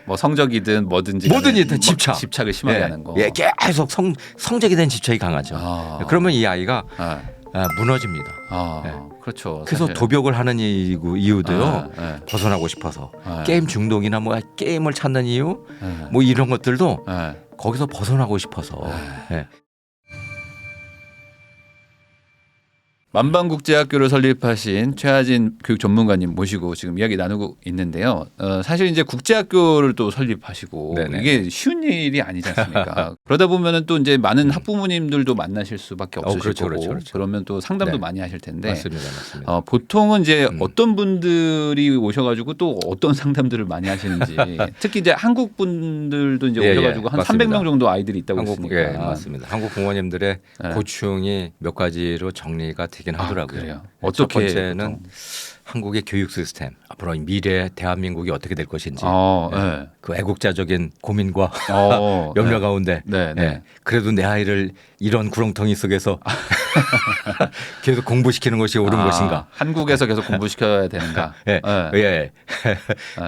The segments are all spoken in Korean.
뭐 성적이든 뭐든지 집착을 심하게 하는 거. 예, 계속 성적에 대한 집착이 강하죠. 그러면 이 아이가 무너집니다. 그렇죠. 그래서 사실. 도벽을 하는 이유도요. 벗어나고 싶어서 게임 중독이나 뭐 게임을 찾는 이유 뭐 이런 것들도 거기서 벗어나고 싶어서. 만방국제학교를 설립하신 최하진 교육 전문가님 모시고 지금 이야기 나누고 있는데요. 사실 이제 국제학교를 또 설립하시고 네네. 이게 쉬운 일이 아니지 않습니까? 그러다 보면은 또 이제 많은 학부모님들도 만나실 수밖에 없으실 그렇죠, 거고 그렇죠. 그러면 또 상담도 많이 하실 텐데 맞습니다. 보통은 이제 어떤 분들이 오셔가지고 또 어떤 상담들을 많이 하시는지 특히 이제 한국 분들도 이제 오셔가지고 한 맞습니다. 300명 정도 아이들이 있다고 했으니까. 예, 맞습니다. 한국 부모님들의 고충이 몇 가지로 정리가 되긴 하더라고요. 그래요? 첫 어떻게 번째는 한국의 교육 시스템, 앞으로 미래 대한민국이 어떻게 될 것인지 그 애국자적인 고민과 염려 가운데 그래도 내 아이를 이런 구렁텅이 속에서 계속 공부시키는 것이 옳은 것인가? 한국에서 계속 공부시켜야 되는가?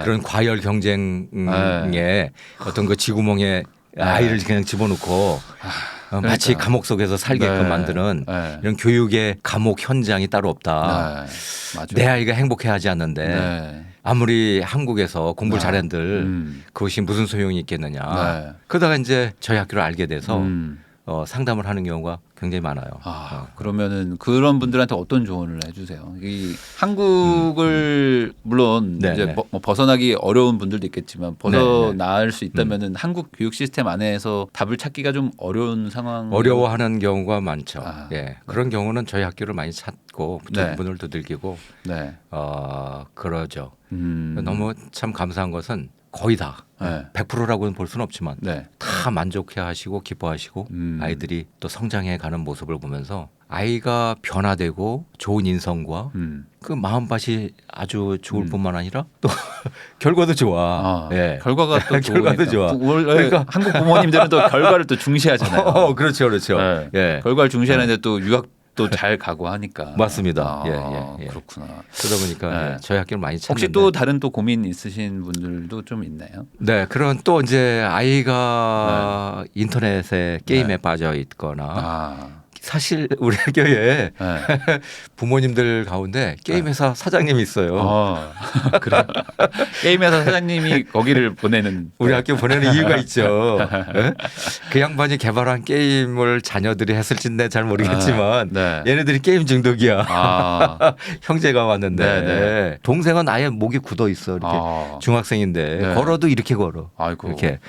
그런 과열 경쟁에 어떤 그 지구멍에 아이를 그냥 집어넣고 마치 감옥 속에서 살게끔 만드는 이런 교육의 감옥 현장이 따로 없다. 내 아이가 행복해하지 않는데 아무리 한국에서 공부를 잘한들 그것이 무슨 소용이 있겠느냐. 그러다가 이제 저희 학교를 알게 돼서 상담을 하는 경우가 굉장히 많아요. 그러면은 그런 분들한테 어떤 조언을 해주세요? 이 한국을 물론 이제 뭐 벗어나기 어려운 분들도 있겠지만 벗어날 수 있다면은 한국 교육 시스템 안에서 답을 찾기가 좀 어려운 상황. 어려워하는 경우가 많죠. 그런 경우는 저희 학교를 많이 찾고 문을 두들기고 그러죠. 너무 참 감사한 것은 거의 다 100%라고는 볼 수는 없지만 다 만족해하시고 기뻐하시고 아이들이 또 성장해 가는 모습을 보면서 아이가 변화되고 좋은 인성과 그 마음밭이 아주 좋을 뿐만 아니라 또 결과도 좋아. 결과가 또 결과도 좋아. 그러니까 한국 부모님들은 또 결과를 또 중시하잖아요. 그렇죠. 결과를 중시하는데 또 유학 또 잘 가고 하니까. 맞습니다. 그렇구나. 그러다 보니까 저희 학교를 많이 찾는데 혹시 또 다른 또 고민 있으신 분들도 좀 있나요? 그런 또 이제 아이가 인터넷에 게임에 빠져 있거나 사실 우리 학교에 부모님들 가운데 게임 회사 사장님이 있어요. 그래. 게임 회사 사장님이 거기를 보내는 우리 학교 보내는 이유가 있죠. 그 양반이 개발한 게임을 자녀들이 했을지는 잘 모르겠지만 얘네들이 게임 중독이야. 형제가 왔는데 동생은 아예 목이 굳어 있어. 이렇게 중학생인데 걸어도 이렇게 걸어. 이렇게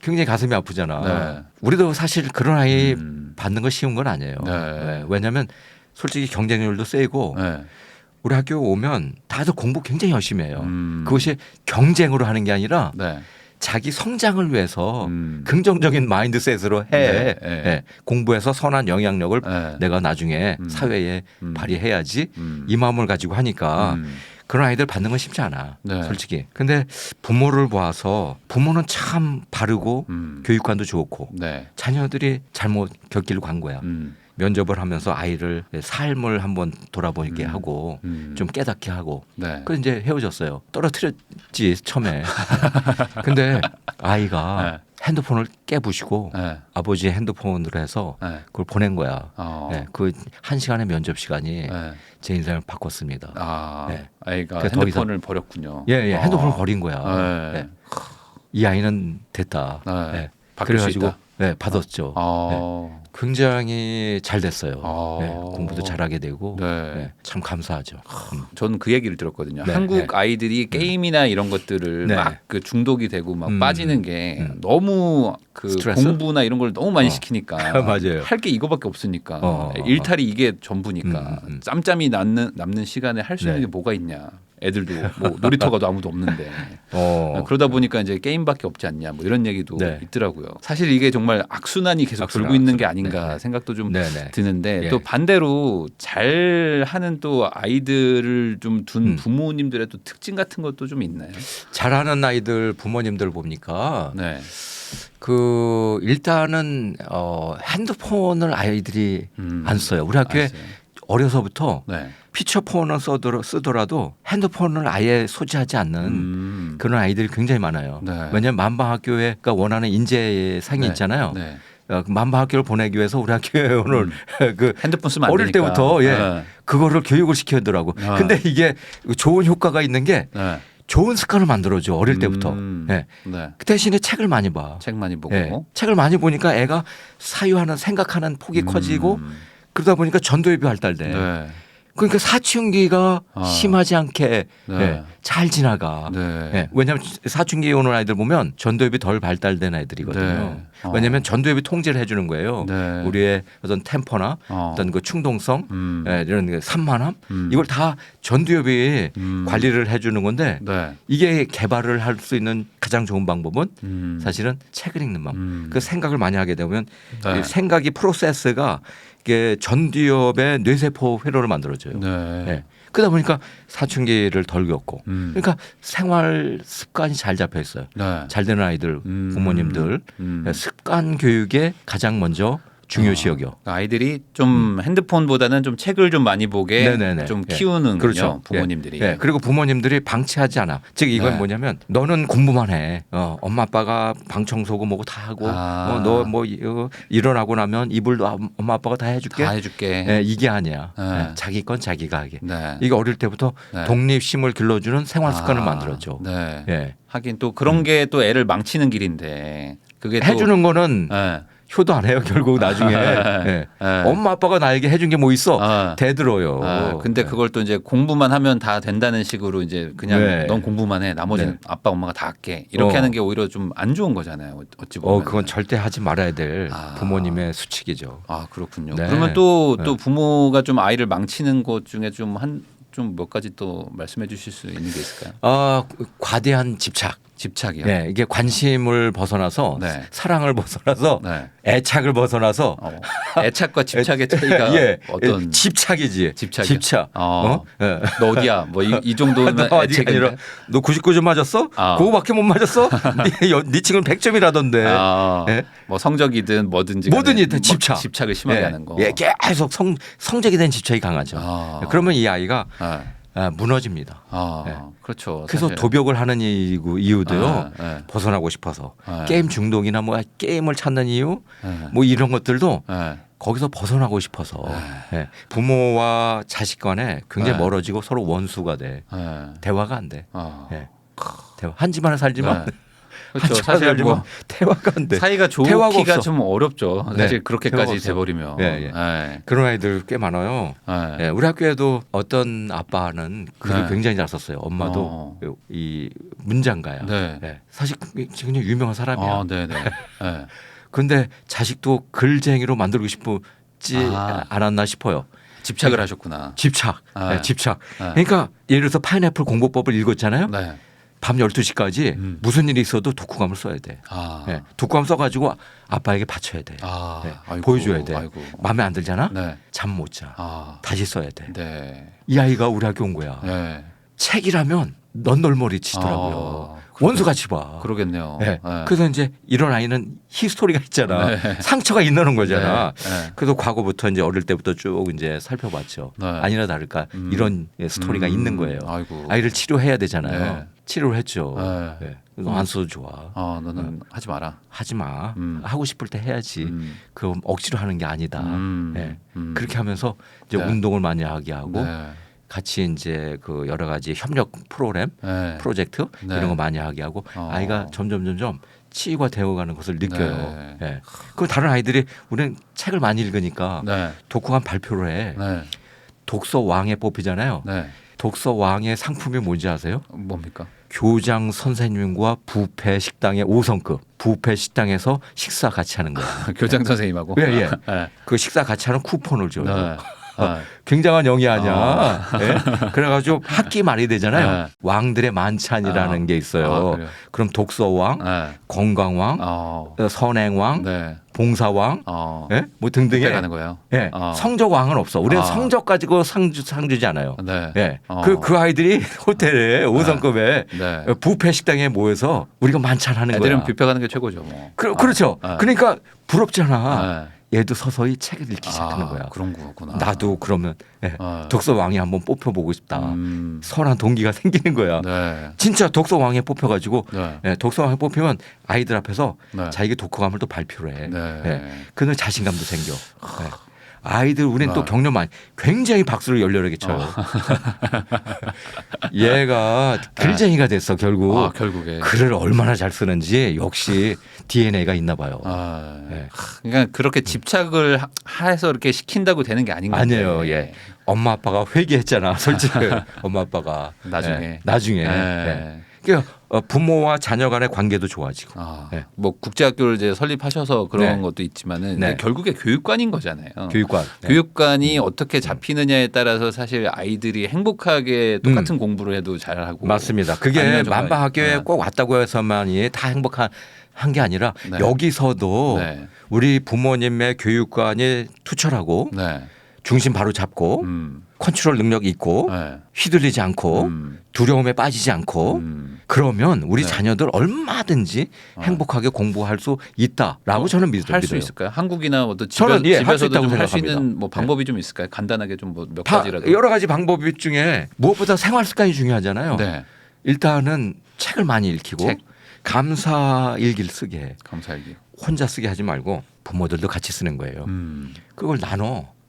굉장히 가슴이 아프잖아. 우리도 사실 그런 아이 받는 거 쉬운 건 아니에요. 왜냐하면 솔직히 경쟁률도 세고 우리 학교 오면 다들 공부 굉장히 열심히 해요. 그것이 경쟁으로 하는 게 아니라 자기 성장을 위해서 긍정적인 마인드셋으로 해. 공부해서 선한 영향력을 내가 나중에 사회에 발휘해야지 이 마음을 가지고 하니까 그런 아이들 받는 건 쉽지 않아. 솔직히. 근데 부모를 봐서 부모는 참 바르고 교육관도 좋고 자녀들이 잘못 곁길을 간 거야. 면접을 하면서 아이를 삶을 한번 돌아보게 하고 좀 깨닫게 하고 그래서 이제 헤어졌어요. 떨어뜨렸지 처음에. 근데 아이가 핸드폰을 깨부시고 아버지의 핸드폰으로 해서 그걸 보낸 거야. 그 1시간의 면접 시간이 제 인생을 바꿨습니다. 아이가 핸드폰을 버렸군요. 핸드폰을 버린 거야. 이 아이는 됐다. 그래가지고 받았죠. 굉장히 잘 됐어요. 공부도 잘하게 되고 참 감사하죠. 저는 그 얘기를 들었거든요. 한국 아이들이 게임이나 이런 것들을 막 그 중독이 되고 막 빠지는 게 너무 그 스트레스? 공부나 이런 걸 너무 많이 시키니까 맞아요. 할 게 이거밖에 없으니까 일탈이 이게 전부니까 짬짬이 남는 시간에 할 수 있는 게 뭐가 있냐. 애들도 뭐 놀이터 가도 아무도 없는데 그러다 보니까 이제 게임밖에 없지 않냐 뭐 이런 얘기도 있더라고요. 사실 이게 정말 악순환이 계속 돌고 있는 게 아닌가 생각도 좀 드는데 또 반대로 잘하는 또 아이들을 좀 둔 부모님들의 또 특징 같은 것도 좀 있나요? 잘하는 아이들 부모님들 보니까 그 일단은 핸드폰을 아이들이 안 써요. 우리 학교에 어려서부터 네. 피처폰을 쓰더라도 핸드폰을 아예 소지하지 않는 그런 아이들이 굉장히 많아요. 네. 왜냐하면 만방학교가 원하는 인재상이 네. 있잖아요. 네. 만방학교를 보내기 위해서 우리 학교에 오늘 그 핸드폰 쓰면 안 어릴 되니까. 때부터 네. 그거를 교육을 시켜더라고. 근데 이게 좋은 효과가 있는 게 네. 좋은 습관을 만들어줘 어릴 때부터. 네. 그 대신에 책을 많이 봐. 책 많이 보고. 책을 많이 보니까 애가 사유하는 생각하는 폭이 커지고 그러다 보니까 전도엽이 발달돼. 네. 그러니까 사춘기가 심하지 않게 네. 잘 지나가. 네. 왜냐하면 사춘기에 오는 아이들 보면 전도엽이 덜 발달된 아이들이거든요. 네. 왜냐하면 전도엽이 통제를 해주는 거예요. 네. 우리의 어떤 템포나 어떤 그 충동성, 이런 그 산만함 이걸 다 전도엽이 관리를 해주는 건데 네. 이게 개발을 할 수 있는 가장 좋은 방법은 사실은 책을 읽는 방법. 그 생각을 많이 하게 되면 네. 이 생각이 프로세스가 이게 전두엽의 뇌세포 회로를 만들어줘요. 네. 그러다 보니까 사춘기를 덜 겪고, 그러니까 생활 습관이 잘 잡혀 있어요. 네. 잘 되는 아이들, 부모님들 습관 교육에 가장 먼저 중요시 여겨. 아이들이 좀 핸드폰보다는 좀 책을 좀 많이 보게 네네네. 좀 키우는 그렇죠. 부모님들이. 그리고 부모님들이 방치하지 않아. 즉 이건 뭐냐면 너는 공부만 해. 엄마 아빠가 방 청소고 뭐고 다 하고 너 뭐 일어나고 나면 이불도 엄마 아빠가 다 해줄게. 다 해줄게. 이게 아니야. 자기 건 자기가 하게. 네. 이게 어릴 때부터 독립심을 길러주는 생활 습관을 만들어줘. 네. 하긴 또 그런 게 또 애를 망치는 길인데 그게 또 해주는 거는 효도 안 해요. 결국 나중에 엄마 아빠가 나에게 해준 게 뭐 있어 대들어요. 근데 그걸 또 이제 공부만 하면 다 된다는 식으로 이제 그냥 넌 공부만 해. 나머지는 아빠 엄마가 다 할게. 이렇게 하는 게 오히려 좀 안 좋은 거잖아요. 어찌 보면. 그건 절대 하지 말아야 될 부모님의 수칙이죠. 그렇군요. 그러면 또 부모가 좀 아이를 망치는 것 중에 좀 몇 가지 또 말씀해 주실 수 있는 게 있을까요? 과대한 집착이요. 이게 관심을 벗어나서 사랑을 벗어나서 애착을 벗어나서 애착과 집착의 차이가 어떤 집착이지. 집착. 너 어디야? 뭐 이 정도면 애착인데. 너 99점 맞았어? 그거밖에 못 맞았어? 네 친구는 100점이라던데. 뭐 성적이든 뭐든지 집착을 심하게 하는 거. 계속 성적에 대한 집착이 강하죠. 그러면 이 아이가 무너집니다. 그렇죠. 그래서 사실. 도벽을 하는 이유도요. 벗어나고 싶어서 게임 중독이나 뭐 게임을 찾는 이유 뭐 이런 것들도 거기서 벗어나고 싶어서 부모와 자식 간에 굉장히 멀어지고 서로 원수가 돼. 대화가 안 돼. 대화 한 집안에 살지만 그렇죠. 사실 뭐 대화가 안 돼. 사이가 좋기가 좀 어렵죠. 사실 그렇게까지 돼버리면. 그런 아이들 꽤 많아요. 우리 학교에도 어떤 아빠는 글을 굉장히 잘 썼어요. 엄마도 이 문장가야. 사실 굉장히 유명한 사람이야. 그런데 자식도 글쟁이로 만들고 싶지 않았나 싶어요. 집착을 하셨구나. 집착. 그러니까 예를 들어서 파인애플 공부법을 읽었잖아요. 밤 12시까지 무슨 일이 있어도 독후감을 써야 돼. 독후감 써가지고 아빠에게 바쳐야 돼. 보여줘야 돼. 마음에 안 들잖아? 잠 못 자. 다시 써야 돼. 이 아이가 우리 학교 온 거야. 책이라면 넌널머리 치더라고요. 원수같이 봐. 그러겠네요. 그래서 이제 이런 아이는 히스토리가 있잖아. 상처가 있는 거잖아. 그래서 과거부터 이제 어릴 때부터 쭉 이제 살펴봤죠. 아니나 다를까 이런 스토리가 있는 거예요. 아이를 치료해야 되잖아요. 치료를 했죠. 너 안 써도 좋아. 너는 하지 마라. 하지 마. 하고 싶을 때 해야지. 그럼 억지로 하는 게 아니다. 그렇게 하면서 이제 운동을 많이 하게 하고 같이 이제 그 여러 가지 협력 프로그램, 프로젝트 이런 거 많이 하게 하고 아이가 점점 치유가 되어가는 것을 느껴요. 그 다른 아이들이 우리는 책을 많이 읽으니까 독후감 발표를 해. 독서 왕에 뽑히잖아요. 독서 왕의 상품이 뭔지 아세요? 뭡니까? 교장 선생님과 뷔페 식당의 5성급 뷔페 식당에서 식사 같이 하는 거예요. 교장 선생님하고. 그 식사 같이 하는 쿠폰을 줘요. 굉장한 영이 아니야. 그래가지고 학기 말이 되잖아요. 왕들의 만찬이라는 게 있어요. 그럼 독서왕, 건강왕, 선행왕, 봉사왕, 뭐 등등의 가는 거예요. 성적왕은 없어. 우리는 성적 가지고 상 주지 않아요. 그 아이들이 호텔에 5성급에 뷔페 식당에 모여서 우리가 만찬하는 거야. 애들은 뷔페 가는 게 최고죠. 뭐. 그렇죠. 그러니까 부럽잖아. 얘도 서서히 책을 읽기 시작하는 거야. 그런 거구나. 나도 그러면 독서왕에 한번 뽑혀보고 싶다. 선한 동기가 생기는 거야. 네. 진짜 독서왕에 뽑혀가지고 독서왕에 뽑히면 아이들 앞에서 자기 독후감을 또 발표를 해. 그는 자신감도 생겨. 아이들 우리는 또 격려 많이 굉장히 박수를 열렬하게 쳐요. 얘가 글쟁이가 됐어 결국. 결국에 글을 얼마나 잘 쓰는지 역시 DNA가 있나 봐요. 그러니까 그렇게 집착을 해서 이렇게 시킨다고 되는 게 아닌 건데. 아니에요. 예. 엄마 아빠가 회개했잖아. 솔직히 엄마 아빠가 나중에. 그러니까 부모와 자녀 간의 관계도 좋아지고. 뭐 국제학교를 이제 설립하셔서 그런 것도 있지만은 결국에 교육관인 거잖아요. 교육관이 어떻게 잡히느냐에 따라서 사실 아이들이 행복하게 똑같은 공부를 해도 잘하고. 맞습니다. 그게 만방학교에 꼭 왔다고 해서만이 다 행복한 게 아니라 여기서도 우리 부모님의 교육관이 투철하고 중심 바로 잡고 컨트롤 능력이 있고 휘둘리지 않고 두려움에 빠지지 않고 그러면 우리 자녀들 얼마든지 행복하게 공부할 수 있다라고 저는 믿어요. 할 수 있을까요? 한국이나 어떤 집에서도 좀 할 수 있는 뭐 방법이 좀 있을까요? 간단하게 좀 뭐 몇 가지라도. 여러 가지 방법이 중에 무엇보다 생활 습관이 중요하잖아요. 일단은 책을 많이 읽히고 감사 일기를 쓰게 해. 감사 일기. 혼자 쓰게 하지 말고 부모들도 같이 쓰는 거예요. 그걸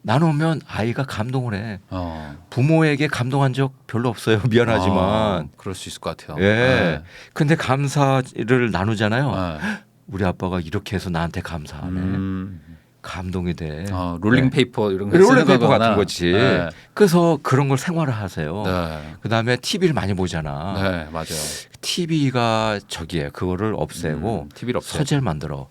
나누면 아이가 감동을 해. 부모에게 감동한 적 별로 없어요. 미안하지만. 그럴 수 있을 것 같아요. 근데 감사를 나누잖아요. 우리 아빠가 이렇게 해서 나한테 감사하네. 감동이 돼. 롤링페이퍼 이런 거 롤링페이퍼 같은 거지. 그래서 그런 걸 생활을 하세요. 그다음에 TV를 많이 보잖아. 맞아요. TV가 저기에 그거를 없애고 서재를 만들어.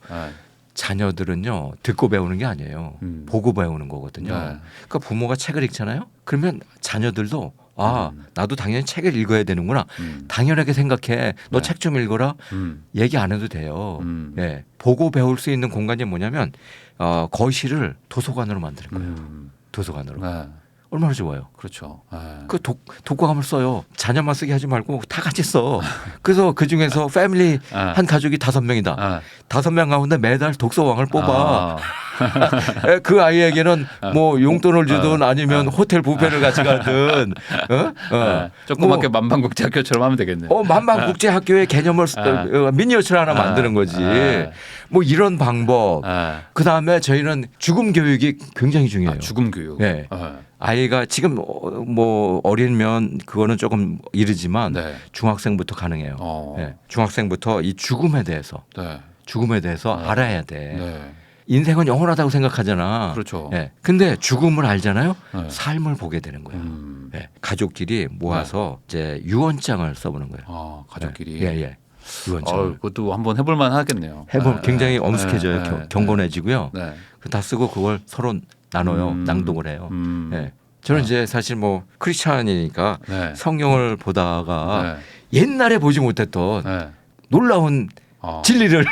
자녀들은요 듣고 배우는 게 아니에요. 보고 배우는 거거든요. 그러니까 부모가 책을 읽잖아요. 그러면 자녀들도 나도 당연히 책을 읽어야 되는구나. 당연하게 생각해. 너 책 좀 읽어라. 얘기 안 해도 돼요. 보고 배울 수 있는 공간이 뭐냐면 거실을 도서관으로 만드는 거예요. 도서관으로. 얼마나 좋아요. 그렇죠. 그 독과감을 써요. 자녀만 쓰게 하지 말고 다 같이 써. 그래서 그 중에서 패밀리 한 가족이 5명이다. 5명 가운데 매달 독서왕을 뽑아. 그 아이에게는 뭐 용돈을 주든 아니면 호텔 뷔페를 같이 가든 조그맣게 만방국제학교처럼 하면 되겠네요. 만방국제학교의 개념을 미니어처를 하나 만드는 거지. 뭐 이런 방법. 그다음에 저희는 죽음 교육이 굉장히 중요해요. 죽음 교육. 아이가 지금 뭐 어리면 그거는 조금 이르지만 중학생부터 가능해요. 중학생부터 이 죽음에 대해서 알아야 돼. 인생은 영원하다고 생각하잖아. 그렇죠. 근데 죽음을 알잖아요. 삶을 보게 되는 거야. 가족끼리 모아서 이제 유언장을 써보는 거예요. 가족끼리. 유언장. 그것도 한번 해볼 만 하겠네요. 굉장히 엄숙해져요. 경건해지고요. 다 쓰고 그걸 서로 나눠요. 낭독을 해요. 저는 이제 사실 뭐 크리스찬이니까 성경을 보다가 옛날에 보지 못했던 놀라운 진리를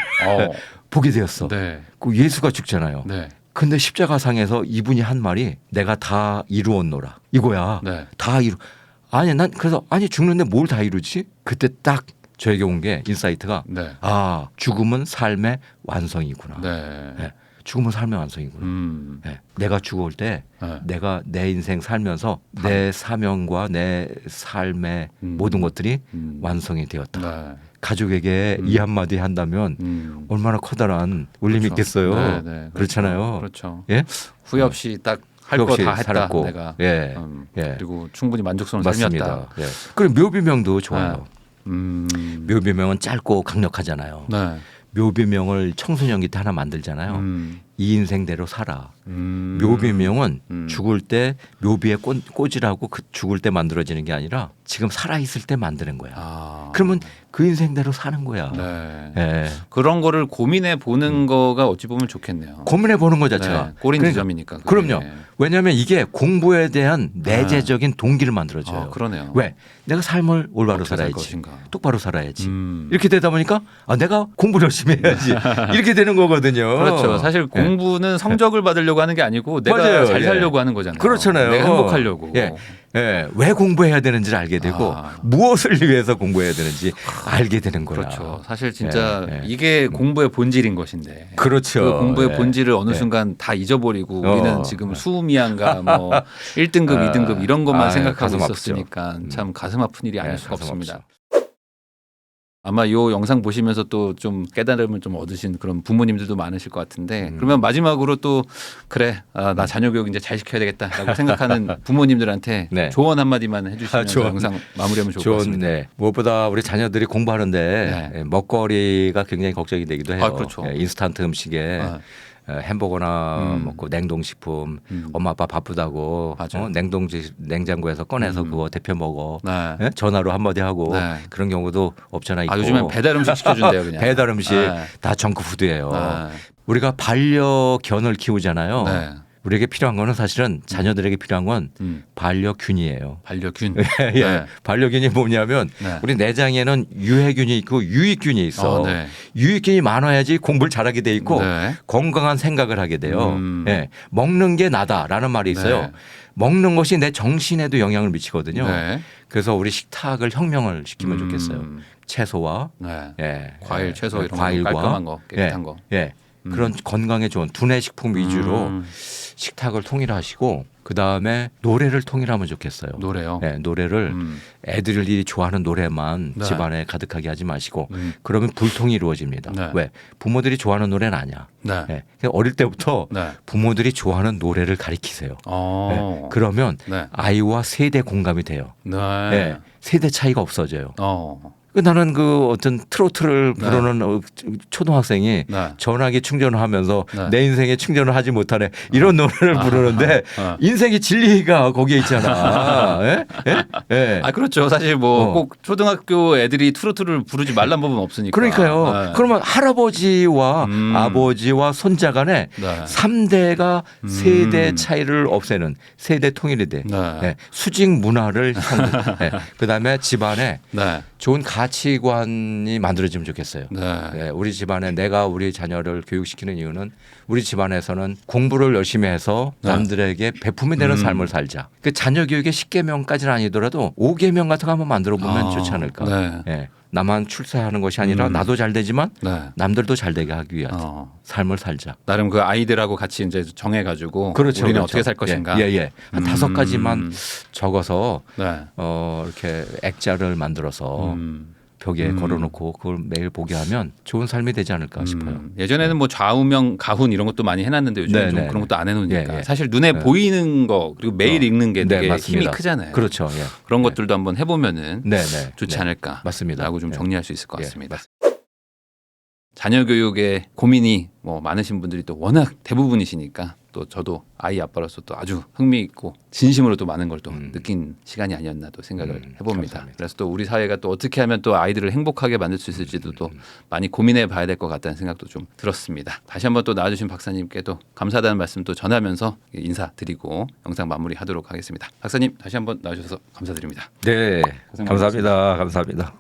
보게 되었어. 그 예수가 죽잖아요. 근데 십자가상에서 이분이 한 말이 내가 다 이루었노라 이거야. 난 그래서 죽는데 뭘 다 이루지? 그때 딱 저에게 온 게 인사이트가 죽음은 삶의 완성이구나. 죽음은 삶의 완성이구나. 내가 죽을 때 내가 내 인생 살면서 내 사명과 내 삶의 모든 것들이 완성이 되었다. 가족에게 이 한마디 한다면 얼마나 커다란 울림이 있겠어요. 그렇잖아요. 그렇죠. 예? 후회 없이 딱 할 거 다 했다. 살았고. 내가. 그리고 충분히 만족스러운 삶이었다. 그리고 묘비명도 좋아요. 묘비명은 짧고 강력하잖아요. 묘비명을 청소년 기때 하나 만들잖아요. 이 인생대로 살아. 묘비명은 죽을 때 묘비에 꽂으라고 죽을 때 만들어지는 게 아니라 지금 살아있을 때 만드는 거야. 그러면 그 인생대로 사는 거야. 그런 거를 고민해 보는 거가 어찌 보면 좋겠네요. 고민해 보는 거 자체가. 꼬린 지점이니까. 그럼요. 왜냐하면 이게 공부에 대한 내재적인 동기를 만들어줘요. 그러네요. 왜? 내가 삶을 올바로 살아야지. 똑바로 살아야지. 이렇게 되다 보니까 내가 공부를 열심히 해야지. 이렇게 되는 거거든요. 그렇죠. 사실 공부는 성적을 받으려고 살려고 하는 게 아니고 내가 맞아요. 잘 예. 살려고 하는 거잖아요. 그렇잖아요. 내가 행복하려고. 예. 예. 왜 공부해야 되는지를 알게 되고 무엇을 위해서 공부해야 되는지 알게 되는 거야. 그렇죠. 사실 진짜 예. 이게 공부의 본질인 것인데. 그렇죠. 그 공부의 예. 본질을 어느 순간 다 잊어버리고 우리는 지금 수미양과 뭐 1등급, 2등급 이런 것만 생각하고 있었으니까 참 가슴 아픈 일이 아닐 수가 없습니다. 아프죠. 아마 이 영상 보시면서 또 좀 깨달음을 좀 얻으신 그런 부모님들도 많으실 것 같은데 그러면 마지막으로 또 그래 나 자녀 교육 이제 잘 시켜야 되겠다라고 생각하는 부모님들한테 네. 조언 한마디만 해주시면 영상 마무리하면 좋을 것 같습니다. 네. 무엇보다 우리 자녀들이 공부하는데 먹거리가 굉장히 걱정이 되기도 해요. 그렇죠. 인스턴트 음식에 햄버거나 먹고 냉동식품 엄마 아빠 바쁘다고 냉장고에서 꺼내서 그거 데펴 먹어. 네? 전화로 한마디 하고 그런 경우도 없잖아 있고. 요즘엔 배달 음식 시켜준대요. 그냥. 배달 음식 다 정크푸드예요. 우리가 반려견을 키우잖아요. 우리에게 필요한 거는 사실은 자녀들에게 필요한 건 반려균이에요. 반려균. 예. 반려균이 뭐냐면 우리 내장에는 유해균이 있고 유익균이 있어. 유익균이 많아야지 공부를 잘하게 돼 있고 건강한 생각을 하게 돼요. 예. 먹는 게 나다라는 말이 있어요. 먹는 것이 내 정신에도 영향을 미치거든요. 그래서 우리 식탁을 혁명을 시키면 좋겠어요. 채소와 과일, 채소 이런 과일과 깔끔한 거, 깨끗한 거. 그런 건강에 좋은 두뇌 식품 위주로 식탁을 통일하시고 그다음에 노래를 통일하면 좋겠어요. 노래요? 네, 노래를 애들이 좋아하는 노래만 집안에 가득하게 하지 마시고 그러면 불통이 이루어집니다. 왜? 부모들이 좋아하는 no래는 아니야. 어릴 때부터 부모들이 좋아하는 노래를 가르치세요. 그러면 아이와 세대 공감이 돼요. 세대 차이가 없어져요. 나는 그 어떤 트로트를 부르는 초등학생이 전화기 충전을 하면서 내 인생에 충전을 하지 못하네 이런 노래를 부르는데 인생의 진리가 거기에 있잖아. 그렇죠. 사실 뭐 꼭 초등학교 애들이 트로트를 부르지 말란 법은 없으니까. 그러니까요. 그러면 할아버지와 아버지와 손자 간에 3대가 세대 차이를 없애는 세대 통일이 돼. 수직 문화를 그다음에 집안에 좋은 가치관이 만들어지면 좋겠어요. 우리 집안에 내가 우리 자녀를 교육시키는 이유는 우리 집안에서는 공부를 열심히 해서 남들에게 베품이 되는 삶을 살자. 그 자녀 교육의 10계명까지는 아니더라도 5계명 같은 거 한번 만들어 보면 좋지 않을까. 나만 출세하는 것이 아니라 나도 잘 되지만 남들도 잘 되게 하기 위한 삶을 살자. 나름 그 아이들하고 같이 이제 정해가지고 우리는 어떻게 살 것인가. 한 5가지만 적어서 이렇게 액자를 만들어서 벽에 걸어놓고 그걸 매일 보게 하면 좋은 삶이 되지 않을까 싶어요. 예전에는 뭐 좌우명 가훈 이런 것도 많이 해놨는데 요즘은 좀 그런 것도 안 해놓으니까 사실 눈에 보이는 거 그리고 매일 읽는 게 되게 힘이 크잖아요. 그렇죠. 그런 것들도 한번 해보면은 좋지 않을까. 맞습니다. 라고 좀 정리할 수 있을 것 같습니다. 자녀 교육에 고민이 뭐 많으신 분들이 또 워낙 대부분이시니까 또 저도 아이 아빠로서 또 아주 흥미있고 진심으로 또 많은 걸 또 느낀 시간이 아니었나 또 생각을 해봅니다. 감사합니다. 그래서 또 우리 사회가 또 어떻게 하면 또 아이들을 행복하게 만들 수 있을지도 또 많이 고민해 봐야 될 것 같다는 생각도 좀 들었습니다. 다시 한번 또 나와주신 박사님께도 감사하다는 말씀 또 전하면서 인사드리고 영상 마무리하도록 하겠습니다. 박사님 다시 한번 나와주셔서 감사드립니다. 네, 감사합니다. 감사합니다.